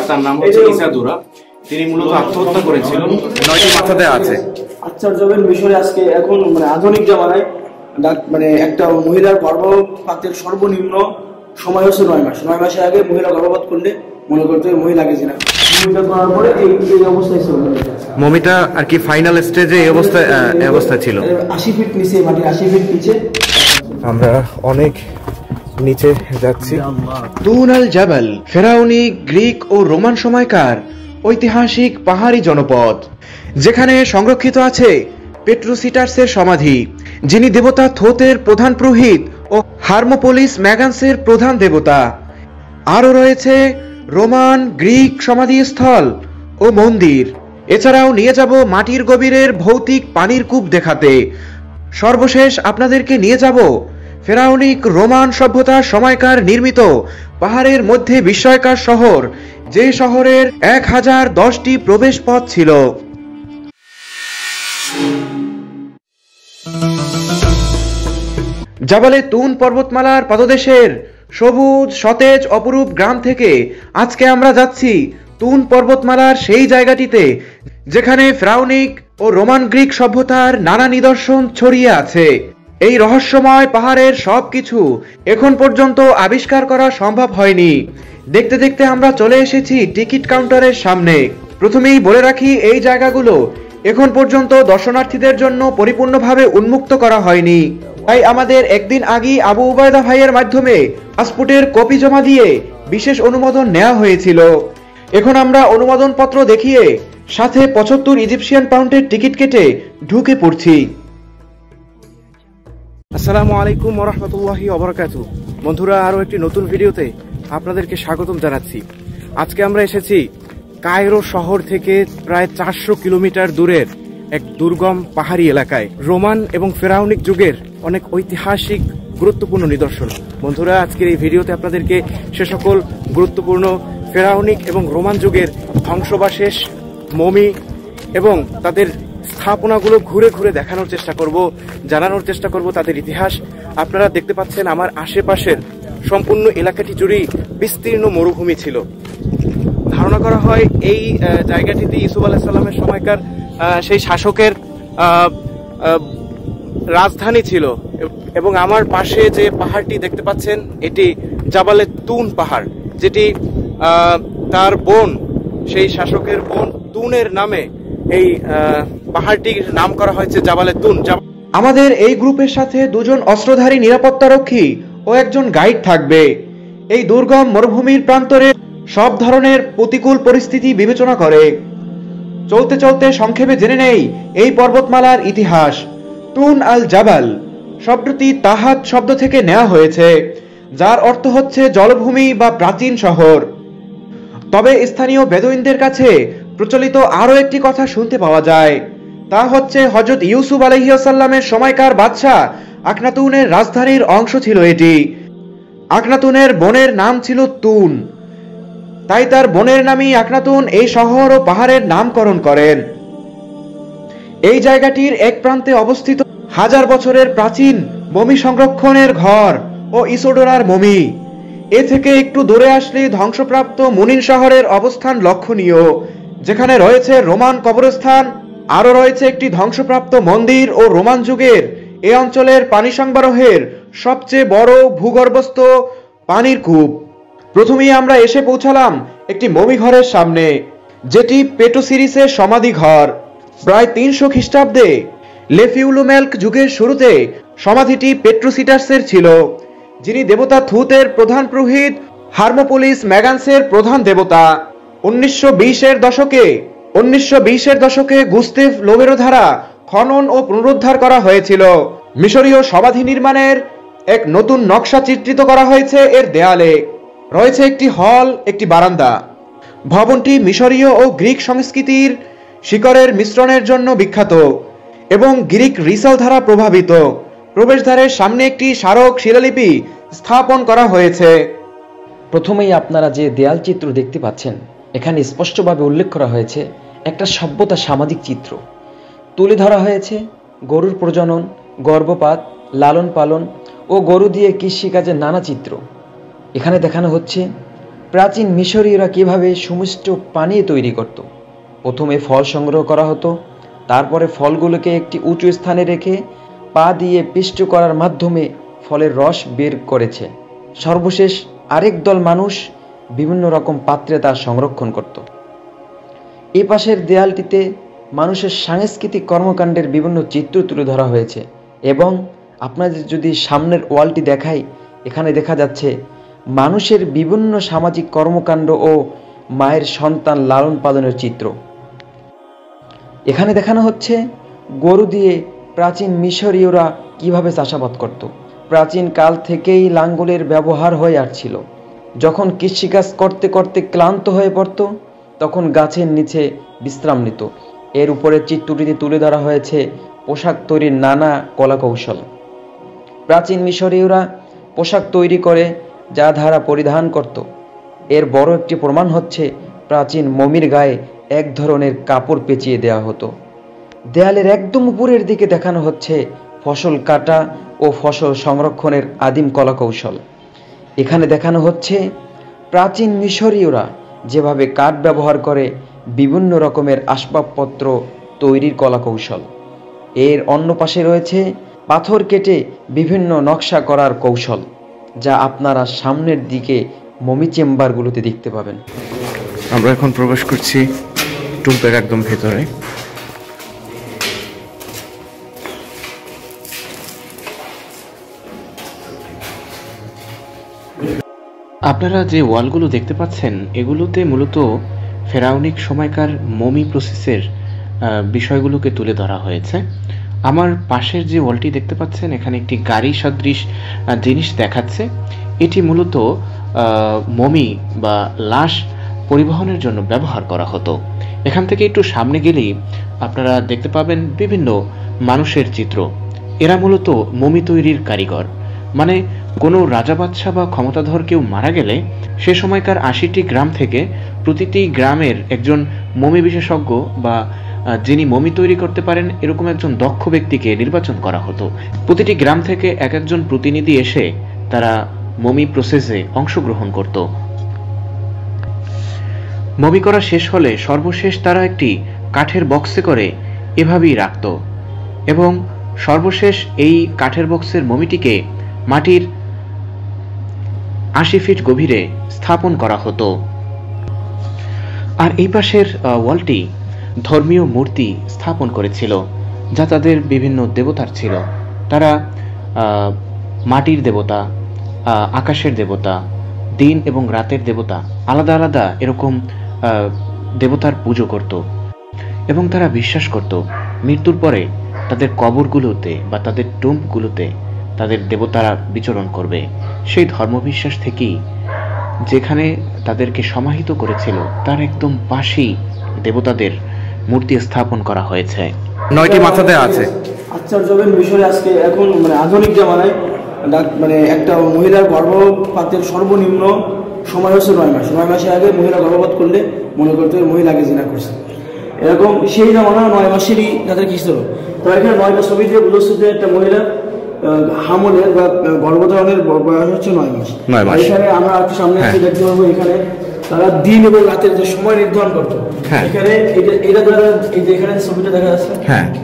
তার নাম হচ্ছে ইসাদুরা। তিনি মূলত আত্মহত্যা করেছিলেন। 9টি মাথা দেওয়া আছে। আশ্চর্যজনক বিষয়, আজকে এখন মানে আধুনিক জামানায় মানে একটা মহিলার গর্ভপাতের সর্বনিম্ন সময় হচ্ছে 9 মাস। 9 মাসের আগে মহিলা গর্ভপাত করলে মনে করতে মহিলা আগে ছিল। মমিটা করার পরে এই অবস্থায় ছিল। মমিটা আর কি ফাইনাল স্টেজে এই অবস্থায় ছিল। 80 ফিট নিচে, মাটি 80 ফিট নিচে। আমরা অনেক নিচে যাচ্ছি। তুন আল জাবাল ফেরাউনি, গ্রিক ও রোমান সময়কার ঐতিহাসিক পাহাড়ি জনপদ, যেখানে সংরক্ষিত আছে পেট্রোসিটার্সের সমাধি, যিনি দেবতা থোতের প্রধান পুরোহিত ও হার্মোপোলিস ম্যাগান্সের প্রধান দেবতা। আরও রয়েছে রোমান, গ্রিক সমাধিস্থল ও মন্দির। এছাড়াও নিয়ে যাব মাটির গভীরের ভৌতিক পানির কূপ দেখাতে। সর্বশেষ আপনাদেরকে নিয়ে যাব ফেরাউনিক রোমান সভ্যতার সময়কার নির্মিত পাহাড়ের মধ্যে বিস্ময়কর শহর, যে শহরের 1010টি প্রবেশ পথ ছিল। জাবালে তুন পর্বতমালার পাদদেশের সবুজ সতেজ অপরূপ গ্রাম থেকে আজকে আমরা যাচ্ছি তুন পর্বতমালার সেই জায়গাটিতে যেখানে ফেরাউনিক ও রোমান গ্রিক সভ্যতার নানা নিদর্শন ছড়িয়ে আছে। এই রহস্যময় পাহাড়ের সবকিছু এখন পর্যন্ত আবিষ্কার করা সম্ভব হয়নি। দেখতে দেখতে আমরা চলে এসেছি টিকিট কাউন্টারের সামনে। প্রথমেই বলে রাখি, এই জায়গাগুলো এখন পর্যন্ত দর্শনার্থীদের জন্য পরিপূর্ণভাবে উন্মুক্ত করা হয়নি। তাই আমাদের একদিন আগেই আবু উবায়দা ভাইয়ের মাধ্যমে পাসপোর্টের কপি জমা দিয়ে বিশেষ অনুমোদন নেওয়া হয়েছিল। এখন আমরা অনুমোদন পত্র দেখিয়ে সাথে 75 ইজিপশিয়ান পাউন্ডের টিকিট কেটে ঢুকে পড়ছি। আসসালামু আলাইকুম ওয়া রাহমাতুল্লাহি ওয়া বারাকাতুহু। বন্ধুরা, আরো একটি নতুন ভিডিওতে আপনাদেরকে স্বাগতম জানাচ্ছি। আজকে আমরা এসেছি কায়রো শহর থেকে প্রায় 400 কিলোমিটার দূরের এক দুর্গম পাহাড়ি এলাকায় রোমান এবং ফেরাউনিক যুগের অনেক ঐতিহাসিক গুরুত্বপূর্ণ নিদর্শন। বন্ধুরা, আজকের এই ভিডিওতে আপনাদেরকে সে সকল গুরুত্বপূর্ণ ফেরাউনিক এবং রোমান যুগের ধ্বংসাবশেষ, মমি এবং তাদের স্থাপনাগুলো ঘুরে ঘুরে দেখানোর চেষ্টা করব, জানানোর চেষ্টা করব তাদের ইতিহাস। আপনারা দেখতে পাচ্ছেন আমার আশেপাশের সম্পূর্ণ এলাকাটি জুড়েই বিস্তীর্ণ মরুভূমি ছিল। ধারণা করা হয় এই জায়গাটিতে ইউসুফ আলাইহিস সালামের সময়কার সেই শাসকের রাজধানী ছিল। এবং আমার পাশে যে পাহাড়টি দেখতে পাচ্ছেন এটি জাবালে তুন পাহাড়, যেটি তার বোন, সেই শাসকের বোন তুনের নামে এই পাহাড়টির নাম করা হয়েছে জাবালে তুন। আমাদের এই গ্রুপের সাথে 2 জন অস্ত্রধারী নিরাপত্তারক্ষী ও একজন গাইড থাকবে। এই দুর্গম মরুভূমির প্রান্তরে সব ধরনের প্রতিকূল পরিস্থিতি বিবেচনা করে চলতে চলতে সংক্ষেপে জেনে নেই এই পর্বতমালার ইতিহাস। তুন আল জাবাল শব্দটি তাহাত শব্দ থেকে নেওয়া হয়েছে, যার অর্থ হচ্ছে জলভূমি বা প্রাচীন শহর। তবে স্থানীয় বেদুইনদের কাছে প্রচলিত আরও একটি কথা শুনতে পাওয়া যায়, তা হচ্ছে হযরত ইউসুফ আলাইহিস সালামের সময়কার বাদশাহ আখনাতুনের রাজধানীর অংশ ছিল এটি। আখনাতুনের বোনের নাম ছিল তুন, তাই তার বোনের নামই আখনাতুন এই শহর ও পাহাড়ের নামকরণ করেন। এই জায়গাটির এক প্রান্তে অবস্থিত 1000 বছরের প্রাচীন মমি সংরক্ষণের ঘর ও ইসোডোরার মমি। এ থেকে একটু দূরে আসলে ধ্বংসপ্রাপ্ত মুনিন শহরের অবস্থান লক্ষণীয়, যেখানে রয়েছে রোমান কবরস্থান। আরও রয়েছে একটি ধ্বংসপ্রাপ্ত মন্দির ও রোমান যুগের এ অঞ্চলের পানি সংবারহের সবচেয়ে বড় ভূগর্ভস্থ পানির কূপ। প্রথমেই আমরা এসে পৌঁছালাম একটি মমি ঘরের সামনে, যেটি পেটোসিরিসের সমাধি ঘর। প্রায় 300 খ্রিস্টাব্দে লেফিউলোমেলক যুগের শুরুতে সমাধিটি পেট্রোসিটার্সের ছিল, যিনি দেবতা থুতের প্রধান পুরোহিত হার্মোপোলিস ম্যাগান্সের প্রধান দেবতা। 1920-এর দশকে গুস্তেভ লোবেরো দ্বারা খনন ও পুনরুদ্ধার করা হয়েছিল। মিশরীয় সমাধি নির্মাণের এক নতুন নকশা চিত্রিত করা হয়েছে এর দেয়ালে। রয়েছে একটি হল, একটি বারান্দা। ভবনটি মিশরীয় ও গ্রিক সংস্কৃতির শিকড়ের মিশ্রণের জন্য বিখ্যাত এবং গ্রিক রিসাল দ্বারা প্রভাবিত। প্রবেশদ্বারের সামনে একটি স্মারক শিলালিপি স্থাপন করা হয়েছে। প্রথমেই আপনারা যে দেয়াল চিত্র দেখতে পাচ্ছেন, এখানে স্পষ্টভাবে উল্লেখ করা হয়েছে একটা সভ্যতা সামাজিক চিত্র। তুলে ধরা হয়েছে গরুর প্রজনন, গর্ভপাত, লালন পালন ও গরু দিয়ে কৃষিকাজের নানা চিত্র। এখানে দেখানো হচ্ছে প্রাচীন মিশরীয়রা কিভাবে সুমিষ্ট পানীয় তৈরি করত। প্রথমে ফল সংগ্রহ করা হতো, তারপরে ফলগুলোকে একটি উঁচু স্থানে রেখে পা দিয়ে পিষ্ট করার মাধ্যমে ফলের রস বের করেছে। সর্বশেষ আরেক দল মানুষ বিভিন্ন রকম পাত্রে তা সংরক্ষণ করত। এ পাশের দেয়ালটিতে মানুষের সাংস্কৃতিক কর্মকাণ্ডের বিভিন্ন চিত্র তুলে ধরা হয়েছে এবং আপনাদের যদি সামনের ওয়ালটি দেখাই, এখানে দেখা যাচ্ছে মানুষের বিভিন্ন সামাজিক কর্মকাণ্ড ও মায়ের সন্তান লালন পালনের চিত্র। এখানে দেখানো হচ্ছে গরু দিয়ে প্রাচীন মিশরীয়রা কিভাবে চাষাবাদ করত। প্রাচীন কাল থেকেই লাঙ্গলের ব্যবহার হয়ে আসছিল। যখন কৃষিকাজ করতে করতে ক্লান্ত হয়ে পড়ত, তখন গাছের নিচে বিশ্রাম নিত। এর উপরে চিত্রটিতে তুলে ধরা হয়েছে পোশাক তৈরির নানা কলাকৌশল। প্রাচীন মিশরীয়রা পোশাক তৈরি করে যা ধারা পরিধান করত। এর বড় একটি প্রমাণ হচ্ছে প্রাচীন মমির গায়ে এক ধরনের কাপড় পেঁচিয়ে দেওয়া হতো। দেয়ালের একদম উপরের দিকে দেখানো হচ্ছে ফসল কাটা ও ফসল সংরক্ষণের আদিম কলাকৌশল। এখানে দেখানো হচ্ছে প্রাচীন মিশরীয়রা যেভাবে কাঠ ব্যবহার করে বিভিন্ন রকমের আসবাবপত্র তৈরির কলাকৌশল। এর অন্য পাশে রয়েছে পাথর কেটে বিভিন্ন নকশা করার কৌশল, যা আপনারা সামনের দিকে মমি চেম্বারগুলোতে দেখতে পাবেন। আমরা এখন প্রবেশ করছি টুম্পের একদম ভেতরে। আপনারা যে ওয়ালগুলো দেখতে পাচ্ছেন, এগুলোতে মূলত ফেরাউনিক সময়কার মমি প্রসেসের বিষয়গুলোকে তুলে ধরা হয়েছে। আমার পাশের যে ওয়ালটি দেখতে পাচ্ছেন, এখানে একটি গাড়ি সদৃশ জিনিস দেখাচ্ছে। এটি মূলত মমি বা লাশ পরিবহনের জন্য ব্যবহার করা হতো। এখান থেকে একটু সামনে গেলেই আপনারা দেখতে পাবেন বিভিন্ন মানুষের চিত্র। এরা মূলত মমি তৈরির কারিগর। মানে কোনো রাজা বাদশাহ বা ক্ষমতাধর কেউ মারা গেলে সে সময়কার ৮০টি গ্রাম থেকে প্রতিটি গ্রামের একজন মমি বিশেষজ্ঞ বা যিনি মমি তৈরি করতে পারেন এরকম একজন দক্ষ ব্যক্তিকে নির্বাচন করা হতো। প্রতিটি গ্রাম থেকে এক একজন প্রতিনিধি এসে তারা মমি প্রসেসে অংশগ্রহণ করত। মমি করা শেষ হলে সর্বশেষ তারা একটি কাঠের বক্সে করে এভাবেই রাখত এবং সর্বশেষ এই কাঠের বক্সের মমিটিকে মাটির ৮০ ফিট গভীরে স্থাপন করা হতো। আর এই পাশের ওয়ালটি ধর্মীয় মূর্তি স্থাপন করেছিল, যা তাদের বিভিন্ন দেবতার ছিল। তারা মাটির দেবতা, আকাশের দেবতা, দিন এবং রাতের দেবতা, আলাদা আলাদা এরকম দেবতার পুজো করত এবং তারা বিশ্বাস করত মৃত্যুর পরে তাদের কবরগুলোতে বা তাদের টুম্বগুলোতে তাদের দেবতারা বিচরণ করবে। সেই ধর্মবিশ্বাস থেকেই যেখানে তাদেরকে সমাহিত করেছিল তার একদম পাশেই দেবতাদের মূর্তি স্থাপন করা হয়েছে। 9টি মাথাতে আছে। আশ্চর্যজনক বিষয়, আজকে এখন আধুনিক জামানায় একটা মহিলার গর্ভপাতের সর্বনিম্ন সময় হচ্ছে 9 মাস। 9 মাসের আগে মহিলা গর্ভপাত করলে মনে করতে মহিলাকে জিনা করছে। এরকম সেই জামানা 9 মাসেরই তাদের কি ছিল। তো এখানে 9টা ছবি দিয়ে বুঝছে যে একটা মহিলা হামলের বা গর্ভধারণের বয়স হচ্ছে 9 মাস। এখানে আমরা সামনে দেখতে পাবো, এখানে তারা দিন এবং রাতের যে সময় নির্ধারণ করতো। এখানে এটা দ্বারা এই যে এখানে ছবিটা দেখা যাচ্ছে,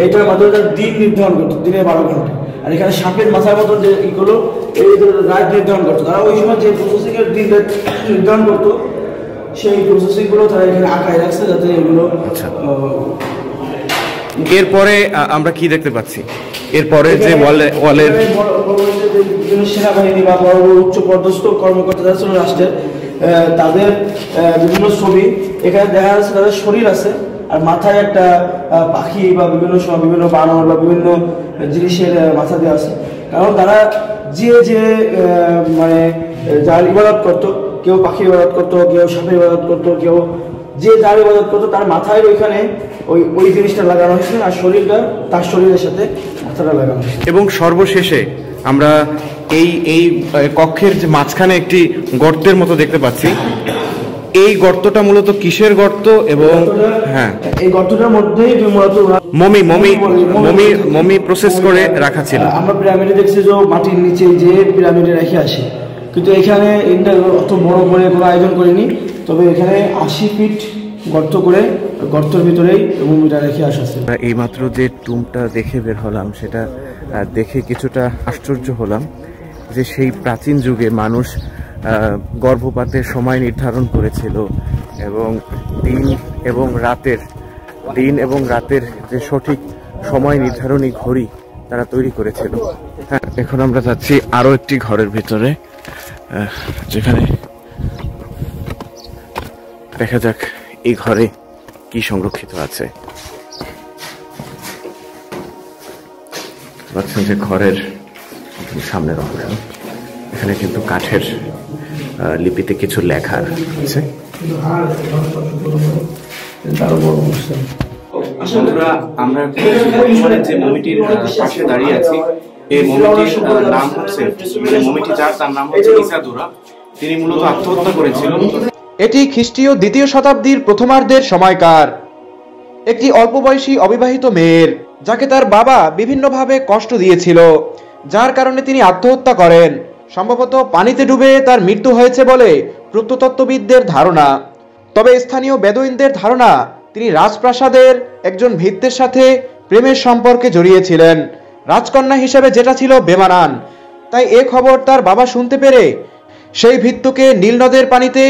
এটার মাধ্যমে তারা দিন নির্ধারণ করতো, দিনে 12 ঘন্টা। আর এখানে সাপের মাথার মতো যে ইগুলো এই রাত নির্ধারণ করতো। তারা ওই সময় যে প্রসেসিং এর দিন নির্ধারণ করতো, সেই প্রসেসিং গুলো তারা এখানে আঁকায় রাখছে যাতে এগুলো। এরপরে আমরা কি দেখতে পাচ্ছি? এরপরে যে ওয়ালের সেনাবাহিনী বা বড় বড় উচ্চ পদস্থ কর্মকর্তা যারা ছিল রাষ্ট্রের, তাদের বিভিন্ন ছবি এখানে দেখা যাচ্ছে। তাদের শরীর আছে আর মাথায় একটা পাখি বা বিভিন্ন সময় বিভিন্ন বানর বা বিভিন্ন জিনিসের মাথা দেওয়া আছে। কারণ তারা যে যার ইবাদত করতো, কেউ পাখির ইবাদত করতো, কেউ সাপের ইবাদত করতো, কেউ যার ইবাদত করতো তার মাথায় ওইখানে ওই জিনিসটা লাগানো হয়েছে আর শরীরটা তার শরীরের সাথে মাথাটা লাগানো হয়েছে। এবং সর্বশেষে আমরা এই কক্ষের যে মাঝখানে একটি গর্তের মতো দেখতে পাচ্ছি। এই গর্তটা মূলত কিসের গর্ত? এবং হ্যাঁ, এই গর্তটার মধ্যেই মূলত মমি প্রসেস করে রাখা ছিল। আমরা পিরামিডে দেখছি যে মাটির নিচে যে পিরামিডে রেখে আসে, কিন্তু এখানে অত বড় করে কোনো আয়োজন করিনি, তবে এখানে 80 ফিট গর্ত করে গর্তের ভিতরেই ভূমিটা রেখে আসছে। এইমাত্র যে টুমটা দেখে বের হলাম সেটা দেখে কিছুটা আশ্চর্য হলাম যে সেই প্রাচীন যুগে মানুষ গর্ভপাতের সময় নির্ধারণ করেছিল এবং দিন এবং রাতের যে সঠিক সময় নির্ধারণী ঘড়ি তারা তৈরি করেছিল। হ্যাঁ, এখন আমরা যাচ্ছি আরো একটি ঘরের ভিতরে, যেখানে দেখা যাক এই ঘরে কি সংরক্ষিত আছে। ভাবছেন যে ঘরের সামনের অংশ, এখানে কিন্তু কাঠের লিপিতে কিছু লেখা আছে। আমরা যে মমিটির পাশে দাঁড়িয়ে আছি, এই মমিটির নাম হচ্ছে, মমিটি যার তার নাম হচ্ছে ইসাদুরা। তিনি মূলত আত্মহত্যা করেছিলেন। এটি খ্রিস্টীয় 2য় শতাব্দীর প্রথমার্ধের সময়কার। একটি অল্প বয়সী অবিবাহিত মেয়ের, যাকে তার বাবা বিভিন্নভাবে কষ্ট দিয়েছিল, যার কারণে তিনি আত্মহত্যা করেন। সম্ভবত পানিতে ডুবে তার মৃত্যু হয়েছে বলে প্রত্নতত্ত্ববিদদের ধারণা। তবে স্থানীয় বেদুইনদের ধারণা তিনি রাজপ্রাসাদের একজন ভৃত্যের সাথে প্রেমের সম্পর্কে জড়িয়েছিলেন, রাজকন্যা হিসেবে যেটা ছিল বেমানান। তাই এ খবর তার বাবা শুনতে পেরে সেই ভৃত্যকে নীল নদের পানিতে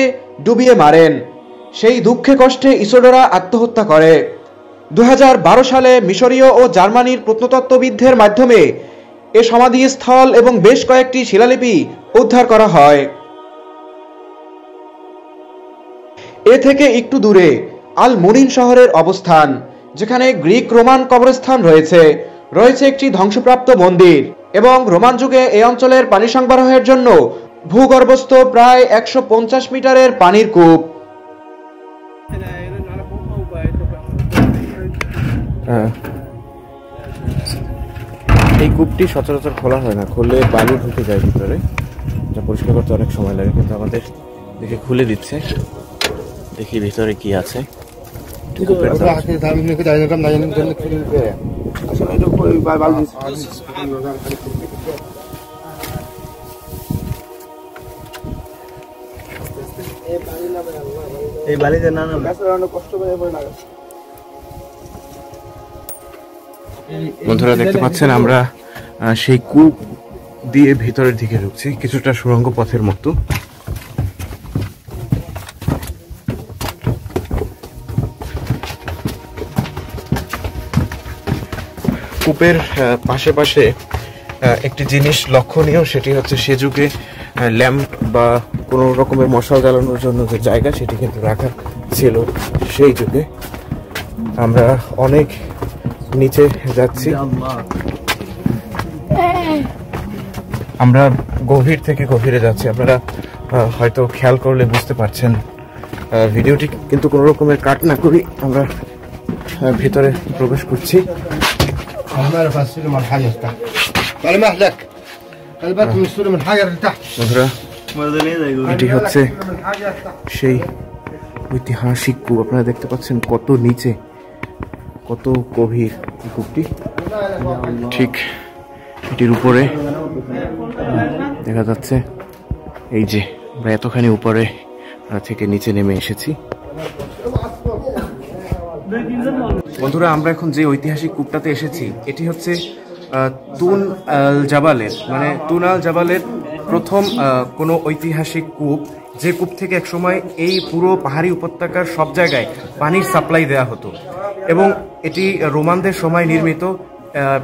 ডুবিয়ে মারেন। সেই দুঃখে কষ্টে ইসোডোরা আত্মহত্যা করে। 2012 সালে মিশরীয় ও জার্মানির প্রত্নতত্ত্ববিদদের মাধ্যমে এ সমাধিস্থল এবং বেশ কয়েকটি শিলালিপি উদ্ধার করা হয়। এ থেকে একটু দূরে আল মুনিন শহরের অবস্থান, যেখানে গ্রিক রোমান কবরস্থান রয়েছে একটি ধ্বংসপ্রাপ্ত মন্দির এবং রোমান যুগে এই অঞ্চলের পানি সরবরাহের জন্য ভূগর্ভস্থ প্রায় 150 মিটারের পানির কূপ। এই কূপটি সচরাচর খোলা হয় না, খুললে বালু ঢুকে যায় ভিতরে, যা পরিষ্কার করতে অনেক সময় লাগে। কিন্তু আমাদের দেখে খুলে দিচ্ছে, দেখি ভিতরে কি আছে। এই বালিতে না কষ্ট করে বন্ধুরা দেখতে পাচ্ছেন আমরা সেই কূপ দিয়ে ভিতরের দিকে ঢুকছি, কিছুটা সুড়ঙ্গ পথের মতো। কূপের পাশে পাশে একটি জিনিস লক্ষণীয়, সেটি হচ্ছে সে যুগে ল্যাম্প বা কোনো রকমের মশাল জ্বালানোর জন্য যে জায়গা, সেটি কিন্তু রাখা ছিল সেই যুগে। আমরা অনেক নিচে যাচ্ছি, আমরা গভীর থেকে গভীরে যাচ্ছি। আপনারা হয়তো খেয়াল করলে বুঝতে পারছেন। ভিডিওটি কিন্তু কোনো রকমের কাট না করি আমরা ভিতরে প্রবেশ করছি। এটি হচ্ছে সেই ঐতিহাসিক কূপ। আপনারা দেখতে পাচ্ছেন কত নিচে, কত গভীর কূপটি। ঠিক এটির উপরে দেখা যাচ্ছে এই যে আমরা এতখানি উপরে থেকে নিচে নেমে এসেছি। বন্ধুরা, আমরা এখন যে ঐতিহাসিক কূপটাতে এসেছি, এটি হচ্ছে তুন আল জাবালের, মানে তুন আল জাবালের প্রথম কোনো ঐতিহাসিক কূপ, যে কূপ থেকে একসময় এই পুরো পাহাড়ি উপত্যকার সব জায়গায় পানির সাপ্লাই দেওয়া হতো। এবং এটি রোমানদের সময় নির্মিত,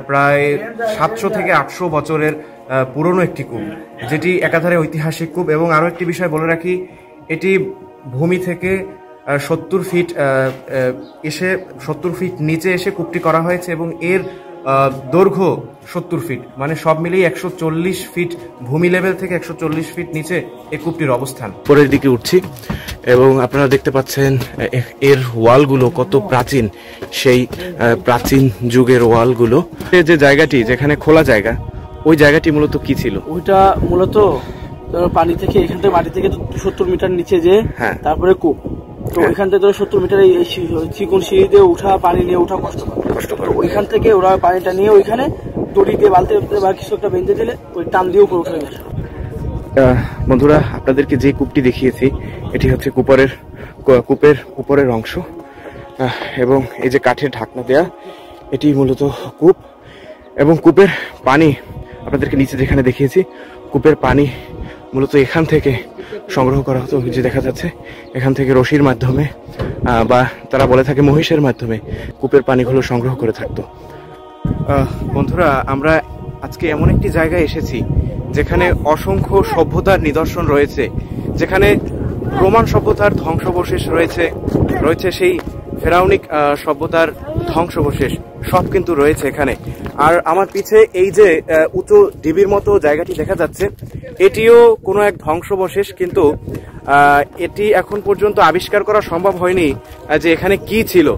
প্রায় 700 থেকে 800 বছরের পুরনো একটি কূপ, যেটি একাধারে ঐতিহাসিক কূপ। এবং আরও একটি বিষয় বলে রাখি, এটি ভূমি থেকে 70 ফিট এসে 70 ফিট নিচে এসে কূপটি করা হয়েছে এবং এর দৈর্ঘ্য 70 ফিট, মানে সব মিলিয়ে 140 ফিট ভূমি লেভেল থেকে 140 ফিট নিচে এই কূপটির অবস্থান। পরের দিকে উঠছি এবং আপনারা দেখতে পাচ্ছেন এর ওয়ালগুলো কত প্রাচীন, সেই প্রাচীন যুগের ওয়ালগুলো। যে জায়গাটি যেখানে খোলা জায়গা, ওই জায়গাটি মূলত কি ছিল? ওইটা মূলত পানি থেকে, এখান থেকে মাটি থেকে 70 মিটার নিচে যে, তারপরে কূপ, তো ওইখান থেকে 70 মিটার চিকন সিঁড়িতে উঠা, পানি নিয়ে ওঠা কষ্টকর। ওইখান থেকে ওরা পানিটা নিয়ে ওইখানে দড়ি দিয়ে, বালতি বা কিছু একটা বেঁধে দিলে ওই টান দিয়ে উপরে উঠে গেছে। বন্ধুরা, আপনাদেরকে যে কূপটি দেখিয়েছি এটি হচ্ছে কূপের উপরের অংশ, এবং এই যে কাঠের ঢাকনা দেয়া এটি মূলত কূপ। এবং কূপের পানি আপনাদেরকে নিচে যেখানে দেখিয়েছি, কূপের পানি মূলত এখান থেকে সংগ্রহ করা হতো। যে দেখা যাচ্ছে এখান থেকে রশির মাধ্যমে বা তারা বলে থাকে মহিষের মাধ্যমে কূপের পানিগুলো সংগ্রহ করে থাকতো। বন্ধুরা, আমরা আজকে এমন একটি জায়গায় এসেছি যেখানে অসংখ্য সভ্যতার নিদর্শন রয়েছে, যেখানে রোমান সভ্যতার ধ্বংসাবশেষ রয়েছে সেই ফেরাউনিক সভ্যতার ধ্বংসাবশেষ, সব কিন্তু রয়েছে এখানে। আর আমার পিছে এই যে উঁচু ঢিবির মতো জায়গাটি দেখা যাচ্ছে, এটিও কোনো এক ধ্বংসাবশেষ, কিন্তু এটি এখন পর্যন্ত আবিষ্কার করা সম্ভব হয়নি যে এখানে কি ছিল।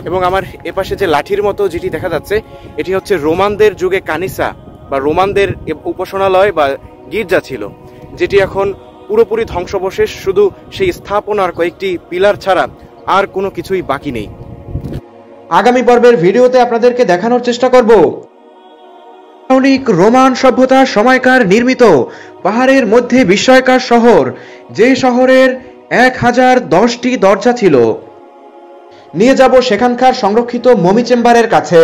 এবং আমার এপাশে যে লাঠির মতো যেটি দেখা যাচ্ছে, এটি হচ্ছে রোমানদের যুগে কানিসা বা রোমানদের উপাসনালয় বা গির্জা ছিল, যেটি এখন পুরোপুরি ধ্বংসাবশেষ। শুধু সেই স্থাপনার কয়েকটি পিলার ছাড়া আর কোনো কিছুই বাকি নেই। আগামী পর্বের ভিডিওতে আপনাদেরকে দেখানোর চেষ্টা করব রোমান সভ্যতার সময়কার নির্মিত পাহাড়ের মধ্যে বিস্ময়কর শহর, যে শহরের 1010টি দরজা ছিল। নিয়ে যাব সেখানকার সংরক্ষিত মমি চেম্বারের কাছে।